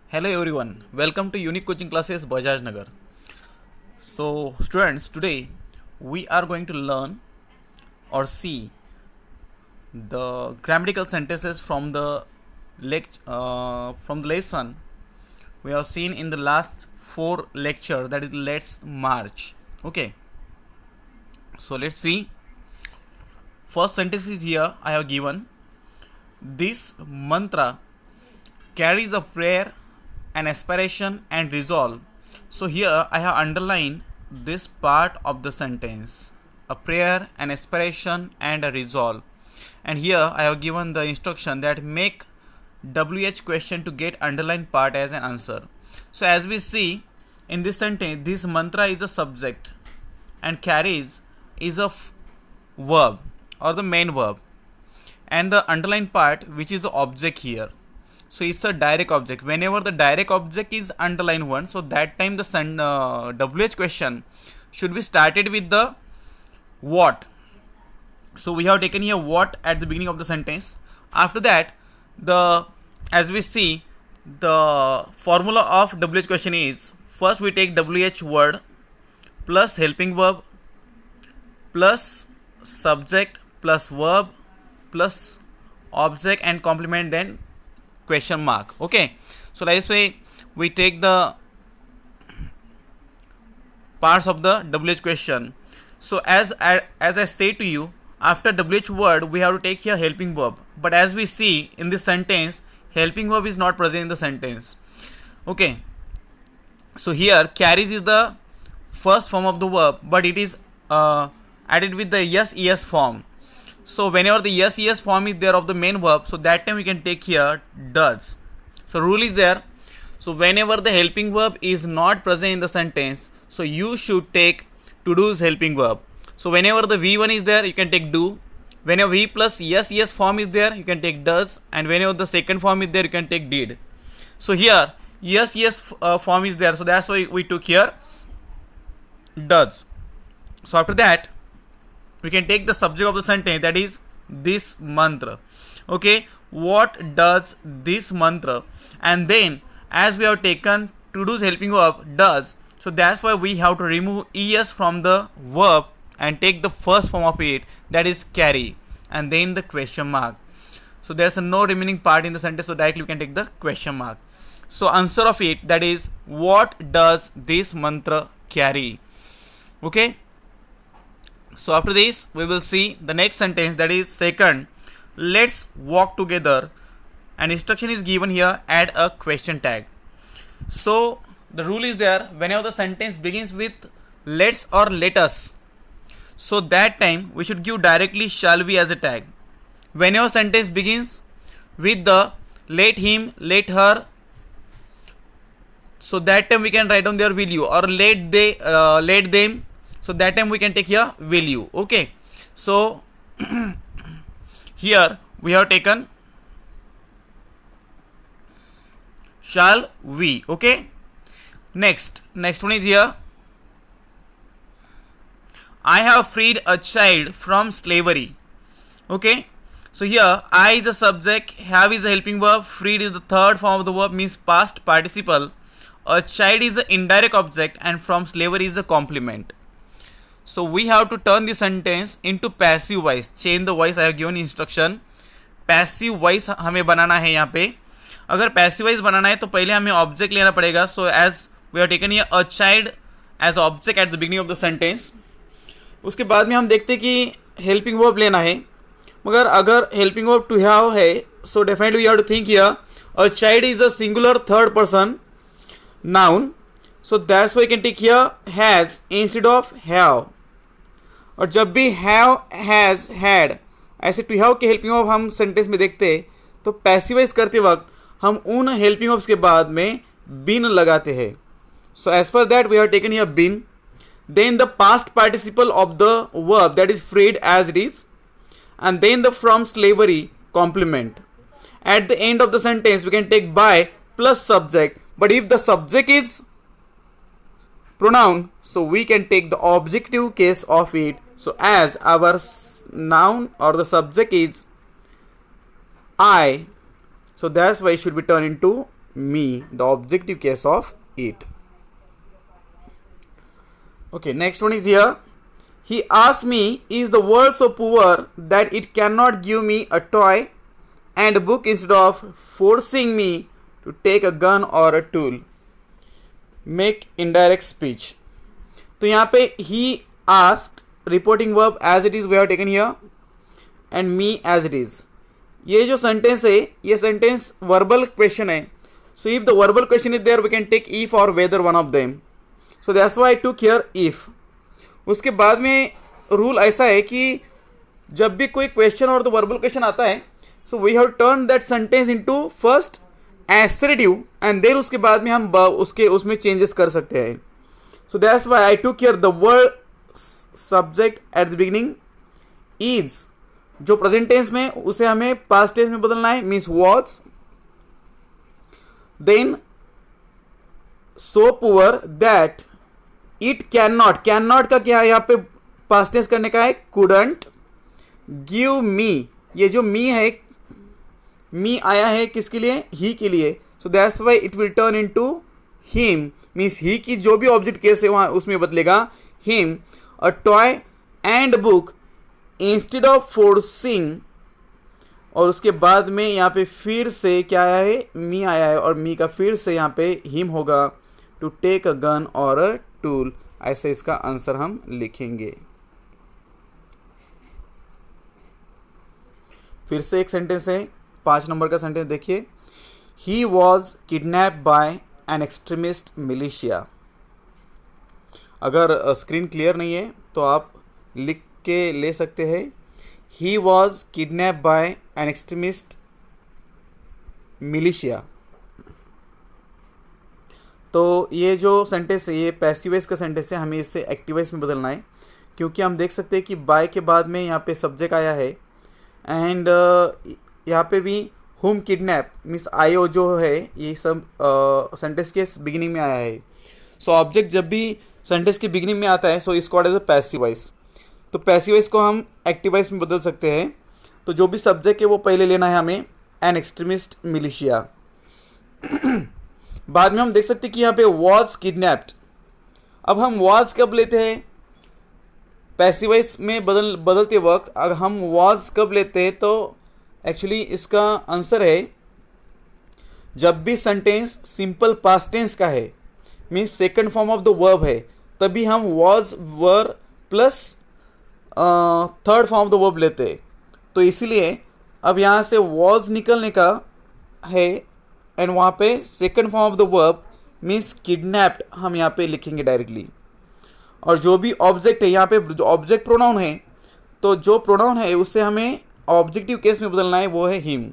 Hello everyone, welcome to Unique Coaching Classes Bajaj Nagar. So students, today we are going to learn or see the grammatical sentences from the lesson we have seen in the last 4 lecture, that is Let's March. Okay, so let's see. First sentence is here I have given. This mantra carries a prayer, an aspiration and resolve. So here I have underlined this part of the sentence: a prayer, an aspiration and a resolve. And here I have given the instruction that make WH question to get underlined part as an answer. So as we see in this sentence, this mantra is a subject and carries is a verb or the main verb, and the underlined part which is the object here. So it's a direct object. Whenever the direct object is underlined one, so that time the WH question should be started with the what. So we have taken here what at the beginning of the sentence. After that, as we see, the formula of WH question is, first we take WH word plus helping verb plus subject plus verb plus object and complement, then question mark. Okay, so this way we take the parts of the WH question. So as I say to you, after WH word we have to take here helping verb, but as we see in this sentence, helping verb is not present in the sentence. Okay, so here carries is the first form of the verb, but it is added with the yes form. So whenever the yes form is there of the main verb, so that time we can take here does. So rule is there. So whenever the helping verb is not present in the sentence, so you should take to do's helping verb. So whenever the V1 is there, you can take do. Whenever V plus yes form is there, you can take does. And whenever the second form is there, you can take did. So here yes form is there, so that's why we took here does. So after that, we can take the subject of the sentence, that is this mantra. Okay, what does this mantra? And then as we have taken to do's helping verb does, so that's why we have to remove es from the verb and take the first form of it, that is carry, and then the question mark. So there's no remaining part in the sentence, so directly we can take the question mark. So answer of it, that is what does this mantra carry? Okay, so after this we will see the next sentence, that is second, let's walk together, and instruction is given here, add a question tag. So the rule is there, whenever the sentence begins with let's or let us, so that time we should give directly shall we as a tag. Whenever sentence begins with the let him, let her, so that time we can write down their will you, or let them, so that time we can take here will you. Okay, so here we have taken shall we. Okay, next one is here, I have freed a child from slavery. Okay, so here I is the subject, have is the helping verb, freed is the third form of the verb, means past participle, a child is the indirect object, and from slavery is the complement. So we have to turn the sentence into passive voice. Change the voice. I have given instruction. Passive voice हमें बनाना है यहाँ पे. अगर passive voice बनाना है तो पहले हमें object लेना पड़ेगा. So as we have taken here a child as object at the beginning of the sentence. उसके बाद में हम देखते हैं कि helping verb लेना है. मगर अगर helping verb to have है, so definitely we have to think here a child is a singular third person noun. So that's why you can take here has instead of have. और जब भी have, has, had ऐसे to have के helping verb हम sentence में देखते तो passivise करते वक्त हम उन हेल्पिंग वर्ब्स के बाद में बीन लगाते हैं. So as per that we have taken here been, then the past participle of the verb, that is freed as it is, and then the from slavery complement. At the end of the sentence we can take by plus subject, but if the subject is pronoun, so we can take the objective case of it. So as our noun or the subject is I, so that's why it should be turned into me, the objective case of it. Okay, next one is here. He asked me, is the world so poor that it cannot give me a toy and a book instead of forcing me to take a gun or a tool? Make indirect speech. तो यहाँ पे he asked, reporting verb as it is we have taken here and me as it is. ये जो sentence है, ये sentence verbal question है. So if the verbal question is there, we can take if or whether one of them. So that's why I took here if. उसके बाद में rule ऐसा है कि जब भी कोई क्वेश्चन और द वर्बल क्वेश्चन आता है, so we have turn that sentence into first assertive and then उसके बाद में हम उसमें चेंजेस कर सकते हैं. So that's why I took here the word subject at the beginning is, जो प्रेजेंट टेंस में उसे हमें पास्ट टेंस में बदलना है, means was. Then so poor that it can not का क्या है यहाँ पे पास्ट टेंस करने का है, कुडंट गिव मी. ये जो मी है, मी आया है किसके लिए, ही के लिए. So that's why it will turn into him, means he की जो भी ऑब्जेक्ट केस है वहाँ उसमें बदलेगा him. A toy and book instead of forcing, और उसके बाद में यहाँ पे फिर से क्या आया है, मी आया है, और मी का फिर से यहाँ पे हिम होगा, टू टेक अ गन और अ टूल. ऐसे इसका आंसर हम लिखेंगे. फिर से एक सेंटेंस है, 5 नंबर का सेंटेंस देखिए. He was kidnapped by an extremist militia. अगर स्क्रीन क्लियर नहीं है तो आप लिख के ले सकते हैं. He was kidnapped by an extremist militia. तो ये जो सेंटेंस है ये पैसिव वॉइस का सेंटेंस है, हमें इसे एक्टिव वॉइस में बदलना है, क्योंकि हम देख सकते हैं कि बाय के बाद में यहाँ पे सब्जेक्ट आया है एंड यहाँ पे भी हुम किडनैप मीन्स आयो जो है ये सब सेंटेंस के बिगिनिंग में आया है. सो ऑब्जेक्ट जब भी सेंटेंस के बिगिनिंग में आता है so is called as a passive voice. तो पैसिव वॉइस को हम एक्टिव वॉइस में बदल सकते हैं. तो जो भी सब्जेक्ट है वो पहले लेना है हमें, एन एक्सट्रीमिस्ट मिलिशिया. बाद में हम देख सकते हैं कि यहाँ पे वॉज किडनैप्ड. अब हम वॉज कब लेते हैं, पैसिव वॉइस में बदलते वक्त अगर हम वॉज कब लेते हैं, तो एक्चुअली इसका आंसर है जब भी सेंटेंस सिंपल पास्ट टेंस का है, means second form of the verb है, तभी हम was were plus third form of the verb लेते हैं. तो इसीलिए अब यहाँ से वॉज निकलने का है एंड वहाँ पे second form of the verb means kidnapped हम यहाँ पे लिखेंगे डायरेक्टली. और जो भी ऑब्जेक्ट है यहाँ पे जो ऑब्जेक्ट प्रोनाउन है, तो जो प्रोनाउन है उससे हमें ऑब्जेक्टिव केस में बदलना है, वो है हिम.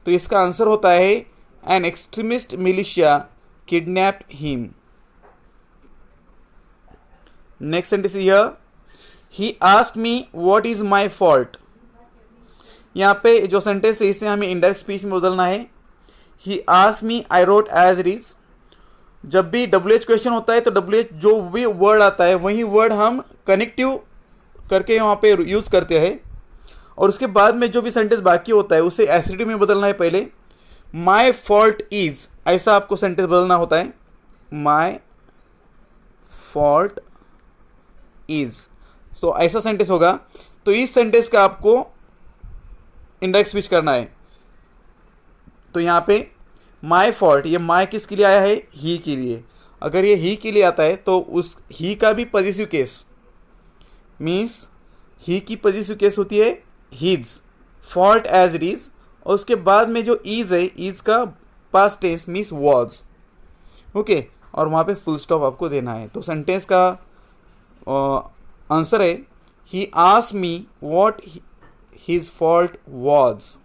तो इसका आंसर होता है N extremist militia kidnapped him. Next sentence here, he asked me what is my fault. यहाँ पे जो सेंटेंस है इसे हमें इनडायरेक्ट स्पीच में बदलना है. He asked me, I wrote as it is. जब भी WH क्वेश्चन होता है तो WH जो भी वर्ड आता है वही वर्ड हम कनेक्टिव करके यहाँ पे यूज़ करते हैं. और उसके बाद में जो भी सेंटेंस बाकी होता है उसे एसरेटिव में बदलना है. पहले माई फॉल्ट इज, ऐसा आपको सेंटेंस बदलना होता है, माई फॉल्ट इज. तो ऐसा सेंटेंस होगा. तो इस सेंटेंस का आपको इनडायरेक्ट स्पीच करना है. तो यहाँ पे माई फॉल्ट, ये माई किसके लिए आया है, ही के लिए. अगर ये ही के लिए आता है तो उस ही का भी पॉजिटिव केस मीन्स ही की पॉजिटिव केस होती है his, fault as it is. और उसके बाद में जो इज है, इज का past tense means was. Okay, और वहाँ पे फुल स्टॉप आपको देना है. तो सेंटेंस का आंसर है he asked me what his fault was.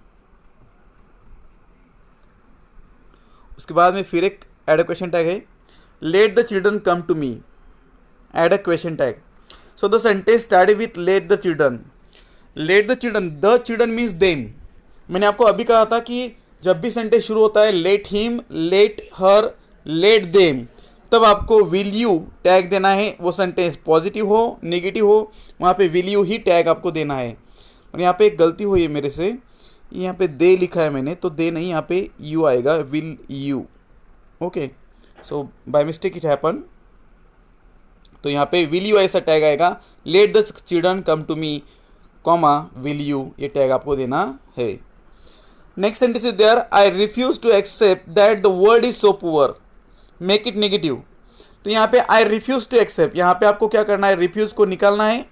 उसके बाद में फिर एक एड अ क्वेश्चन टैग है, let the children come to me, add a question tag. So the sentence start with let the children. Let the children, the children means them. मैंने आपको अभी कहा था कि जब भी सेंटेंस शुरू होता है let him, let her, let them, तब आपको विल यू टैग देना है. वो सेंटेंस पॉजिटिव हो नेगेटिव हो, वहाँ पे विल यू ही टैग आपको देना है. और यहाँ पे एक गलती हुई है मेरे से, यहाँ पे दे लिखा है मैंने, तो दे नहीं, यहाँ पे यू आएगा, will you. Okay, so by mistake it happen. तो यहाँ पे विल यू ऐसा टैग आएगा, let the children come to me comma will you, ये टैग आपको देना है। Next sentence is there, I refuse to accept that the world is so poor, make it negative. तो यहाँ पे आई रिफ्यूज टू एक्सेप्ट, यहाँ पे आपको क्या करना है, रिफ्यूज को निकालना है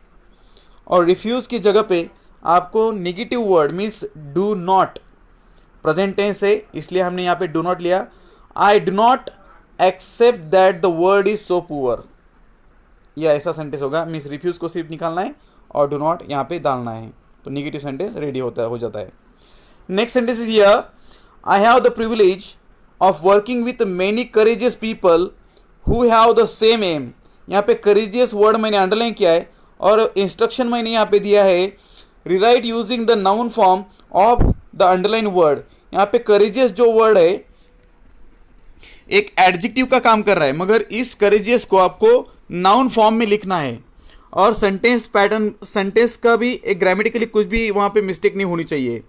और रिफ्यूज की जगह पे आपको negative word means do not, present tense है इसलिए हमने यहाँ पे डू नॉट लिया। I do not accept that the world is so poor, यह ऐसा सेंटेंस होगा, मीन्स रिफ्यूज को सिर्फ निकालना है और डू नॉट यहाँ पे डालना है, तो नेगेटिव सेंटेंस रेडी हो जाता है। Next sentence is here, I have the privilege of working with many courageous people who have the same aim. यहाँ पे करेजियस वर्ड मैंने अंडरलाइन किया है और इंस्ट्रक्शन मैंने यहाँ पे दिया है, rewrite using the noun form of the underline word. यहाँ पे करेजियस जो वर्ड है एक एडजेक्टिव का काम कर रहा है, मगर इस करेजियस को आपको नाउन फॉर्म में लिखना है और सेंटेंस पैटर्न, सेंटेंस का भी एक ग्रामेटिकली कुछ भी वहाँ पे मिस्टेक नहीं होनी चाहिए।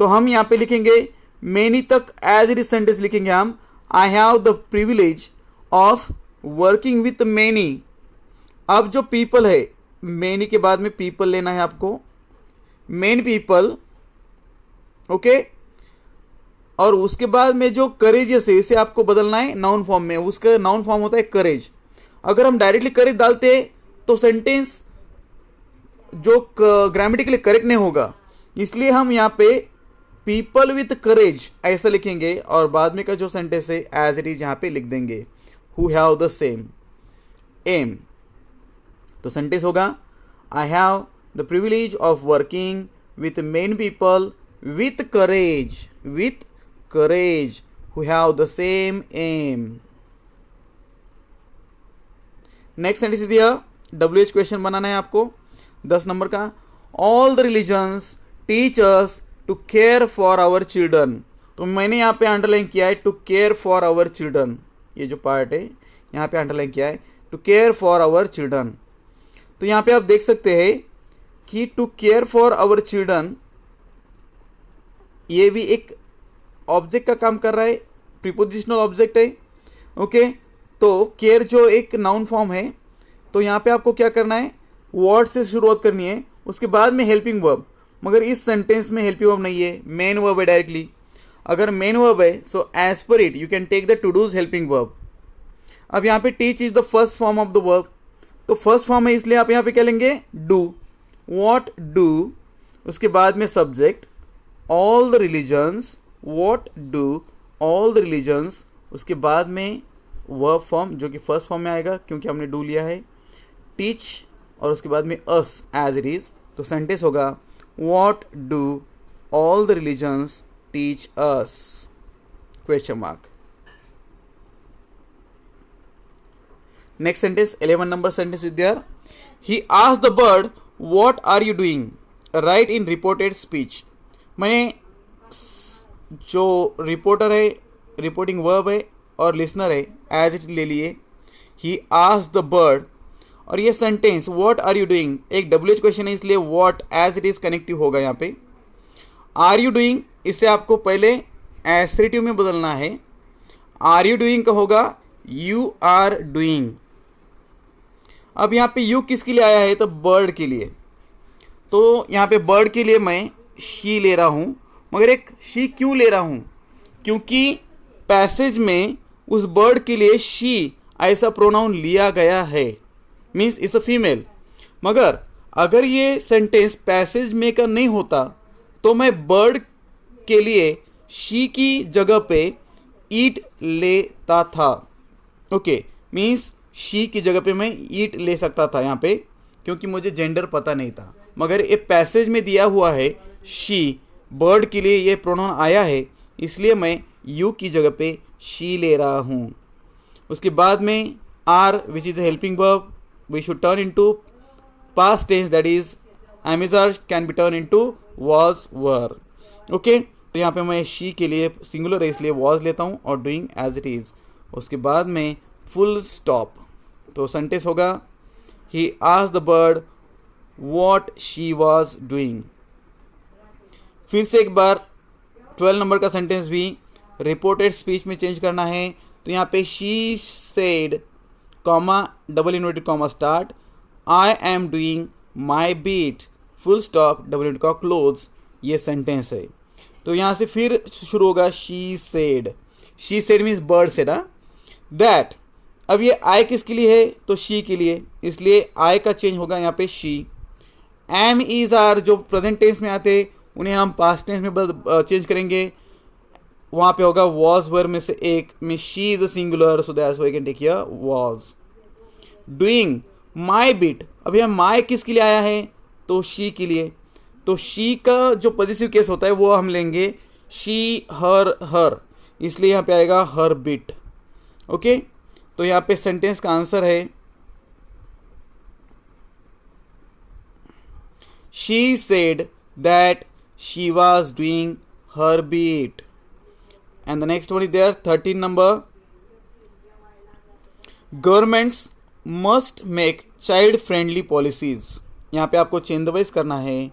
तो हम यहाँ पे लिखेंगे मेनी तक एज इट इज सेंटेंस लिखेंगे हम, आई have the privilege of working with many. अब जो पीपल है, मेनी के बाद में पीपल लेना है आपको, मेन पीपल, ओके, और उसके बाद में जो करेजियस है इसे आपको बदलना है नाउन फॉर्म में, उसका नाउन फॉर्म होता है करेज। अगर हम डायरेक्टली करेज डालते तो सेंटेंस जो ग्रामेटिकली करेक्ट नहीं होगा, इसलिए हम यहाँ पे पीपल विथ करेज ऐसा लिखेंगे और बाद में का जो सेंटेंस है एज इट इज यहाँ पे लिख देंगे, who have the same aim. तो सेंटेंस होगा, I have the privilege of working with men people with courage who have the same aim. Next sentence दिया, WH क्वेश्चन बनाना है आपको 10 नंबर का। All the religions teach us to care for our children. तो मैंने यहाँ पे underline किया है to care for our children, ये जो पार्ट है यहाँ पे अंडरलाइन किया है to care for our children. तो यहाँ पे आप देख सकते हैं कि to care for our children ये भी एक ऑब्जेक्ट का काम कर रहा है, प्रीपोजिशनल ऑब्जेक्ट है, ओके। तो केयर जो एक नाउन फॉर्म है, तो यहाँ पे आपको क्या करना है, वर्ड से शुरुआत करनी है, उसके बाद में हेल्पिंग वर्ब, मगर इस सेंटेंस में हेल्पिंग वर्ब नहीं है, मेन वर्ब है डायरेक्टली। अगर मेन वर्ब है so as per it you can take the to does helping verb. अब यहाँ पे teach is the first form of the verb, तो फर्स्ट फॉर्म है इसलिए आप यहाँ पे क्या लेंगे, डू, व्हाट डू, उसके बाद में subject all the religions, what do all the religions, उसके बाद में वर्ब फॉर्म जो कि फर्स्ट फॉर्म में आएगा क्योंकि हमने डू लिया है, टीच और उसके बाद में अस एज इट इज। तो सेंटेंस होगा what do all the religions teach us, question mark. Next sentence 11 number sentence is there, he asked the bird what are you doing, write in reported speech. मैंने जो reporter है, reporting verb है और listener है as it ले लिए, ही asked the bird, और ये sentence what are you doing एक WH क्वेश्चन है इसलिए what as it is connective होगा यहाँ पे। आर यू डूइंग इसे आपको पहले एसरेटिव में बदलना है, आर यू डूइंग का होगा यू आर डूइंग। अब यहाँ पे यू किसके लिए आया है, तो बर्ड के लिए, तो यहाँ पे बर्ड के लिए मैं शी ले रहा हूँ, मगर एक शी क्यों ले रहा हूँ, क्योंकि पैसेज में उस बर्ड के लिए शी ऐसा प्रोनाउन लिया गया है, मीन्स इट्स अ फीमेल। मगर अगर ये सेंटेंस पैसेज में का नहीं होता तो मैं बर्ड के लिए शी की जगह पे ईट लेता था, ओके, मीन्स शी की जगह पे मैं ईट ले सकता था यहाँ पे, क्योंकि मुझे जेंडर पता नहीं था। मगर ये पैसेज में दिया हुआ है शी, बर्ड के लिए ये प्रोनाउन आया है, इसलिए मैं यू की जगह पे शी ले रहा हूँ। उसके बाद में are which is a helping verb, we should turn into past tense, that is amizar can be turned into was were, okay। तो यहाँ पे मैं she के लिए सिंगुलर है इसलिए was लेता हूँ और doing as it is, उसके बाद में full stop। तो सेंटेंस होगा he asked the bird what she was doing। फिर से एक बार 12 नंबर का सेंटेंस भी, रिपोर्टेड स्पीच में चेंज करना है तो यहाँ पे she said comma double inverted comma start I am doing my beat full stop double inverted comma close, ये सेंटेंस है। तो यहाँ से फिर शुरू होगा she said means bird said. That, अब ये आई किसके लिए है तो शी के लिए, इसलिए आई का चेंज होगा यहाँ पे शी। एम इज आर जो प्रेजेंट टेंस में आते उन्हें हम पास्ट टेंस में चेंज करेंगे, वहाँ पे होगा वॉज वर में से एक में she is a singular, so that's why I can take here was. Doing my bit, अब यहाँ माई किसके लिए आया है तो शी के लिए, तो शी का जो पॉजिटिव केस होता है वो हम लेंगे शी हर, इसलिए यहाँ पे आएगा हर बिट। ओके, तो यहाँ पे सेंटेंस का आंसर है she said that she was doing her beat. And the next one is there 13 number, governments must make child friendly policies. यहाँ पे आपको चेंज द वॉइस करना है।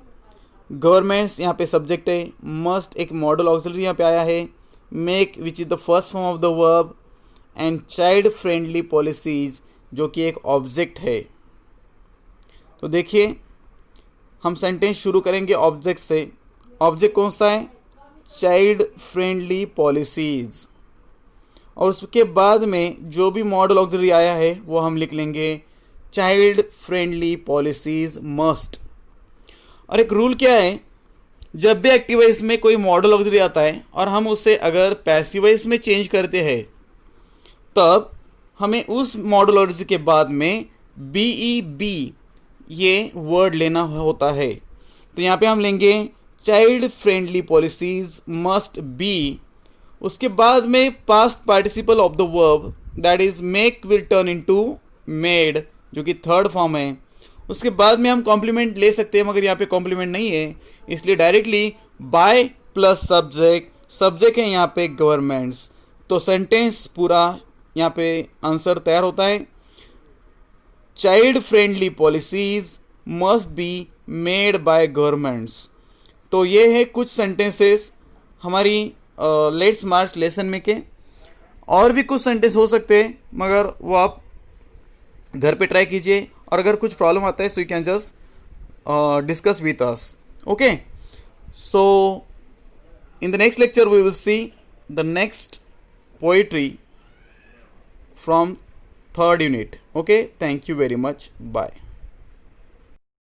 गवर्नमेंट्स यहाँ पे सब्जेक्ट है, मस्ट एक मॉडल ऑक्सिलरी यहाँ पे आया है, make which is the first form of the verb, and child friendly policies जो कि एक ऑब्जेक्ट है। तो देखिए हम सेंटेंस शुरू करेंगे ऑब्जेक्ट से। ऑब्जेक्ट कौन सा है, चाइल्ड फ्रेंडली पॉलिसीज, और उसके बाद में जो भी मॉडल ऑक्सिलरी आया है वो हम लिख लेंगे चाइल्ड फ्रेंडली पॉलिसीज मस्ट। और एक रूल क्या है, जब भी एक्टिव वॉइस में कोई मॉडल ऑक्सिलरी आता है और हम उसे अगर पैसिव वॉइस में चेंज करते हैं तब हमें उस मॉडल ऑक्सिलरी के बाद में बी ये वर्ड लेना होता है। तो यहाँ पे हम लेंगे child friendly policies must be, उसके बाद में past participle of the verb that is make will turn into made जो कि थर्ड फॉर्म है। उसके बाद में हम कॉम्प्लीमेंट ले सकते हैं, मगर यहाँ पे कॉम्प्लीमेंट नहीं है, इसलिए डायरेक्टली बाय प्लस सब्जेक्ट है यहाँ पे गवर्नमेंट्स। तो सेंटेंस पूरा यहाँ पे आंसर तैयार होता है, child friendly policies must be made by governments. तो ये है कुछ सेंटेंसेस हमारी लेट्स मार्च लेसन में के। और भी कुछ सेंटेंस हो सकते हैं मगर वो आप घर पे ट्राई कीजिए, और अगर कुछ प्रॉब्लम आता है so you can just discuss with us. Okay, so in the next lecture we will see the next poetry from third unit. Okay, thank you very much. Bye.